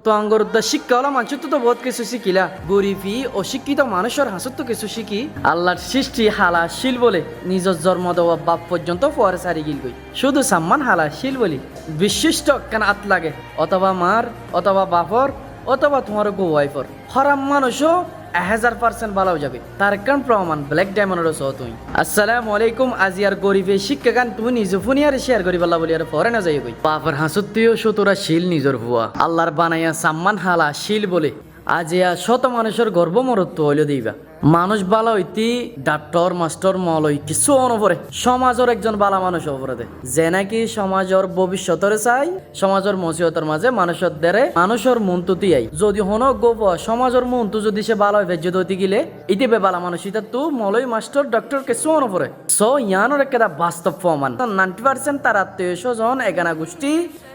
তো আঙ্গর শিক্ষা হলো মানুষ তো বহুত কিছু শিখিলা গরিবী অশিক্ষিত মানুষের হাসত তো কিছু শিখি আল্লাহর সৃষ্টি হালাশীল বলে নিজের জন্ম দেওয়া বাপ পর্যন্ত পরে সারি গিল গই শুধু সম্মান হালাশীল বলি বিশিষ্ট কেন আত লাগে অথবা মার অথবা বাপর অথবা তোমার গো ওয়াইফর হরাম মানুষও 1000% ভালো যাবে তার কারণ প্রমাণ ব্ল্যাক ডায়মন্ডের সহ তুমি আসসালামু আলাইকুম আজিয়ার গরিবে শিক্ষা গান তুমি নিজ ফোনিয়ারে শেয়ার করি বলা বলি আর পরে না যাই গই বাপের হাসুত্তিও সতরা শিল নিজর ভুয়া আল্লাহর বানাইয়া সাম্মান হালা শিল বলে আজিয়া শত মানুষের গর্ব মরত্ব হইল দিবা মানুষ বালা হইতি ডাক্তার মাস্টার মল হই কিছু অনপরে সমাজের একজন বালা মানুষ অপরাধে যে নাকি সমাজের ভবিষ্যতের চাই সমাজের মসিহতের মাঝে মানুষের দ্বারে মানুষের মন্তুতি আই যদি হন গোপ সমাজের মন্তু যদি সে বালা ভেজ্য দইতে গিলে ইতিবে বালা মানুষ ইতা তু মলই মাস্টার ডক্টর কিছু অনপরে সো ইয়ানোর একটা বাস্তব প্রমাণ 90% তার আত্মীয় স্বজন এগানা গোষ্ঠী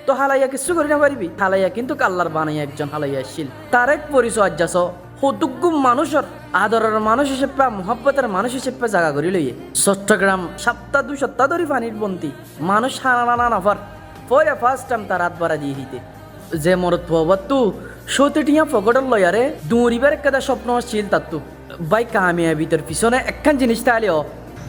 তো হালাইয়া কিছু করি না পারিবি হালাইয়া কিন্তু কাল্লার বানাইয়া একজন হালাইয়া শিল তার এক পরিচয় যাস হতুকু মানুষের আদরের মানুষ হিসেবে মহব্বতের মানুষ হিসেবে জায়গা করি লইয়ে চট্টগ্রাম 2 সপ্তাহ ধরে পানির বন্তি মানুষ হানা নফার পরে ফার্স্ট টাইম তার হাত বাড়া দিয়ে দিতে যে মরত ভবতু সতেটিয়া ফকটর লয়ারে দৌড়িবার একটা স্বপ্ন ছিল তাত্তু বাই কামিয়াবিদের পিছনে একখান জিনিস তাহলেও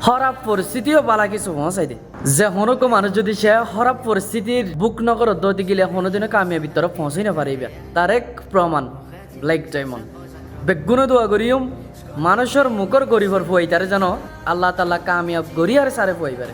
খারাপ পরিস্থিতিও বালা কিছু পৌঁছাই দে যে হনকো মানুষ যদি সে খারাপ পরিস্থিতির বুক নগর দৌড়তে গেলে কোনোদিনও কামিয়াবির তরফ পৌঁছাই না পারিবে তার এক প্রমাণ ব্ল্যাক ডায়মন্ড বেগুনো দোয়া করিম মানুষের মুখর গরিবর ফুয়াইতারে যেন আল্লাহ তাআলা কামিয়াব গরিয়ার সারে ফুয়াইবারে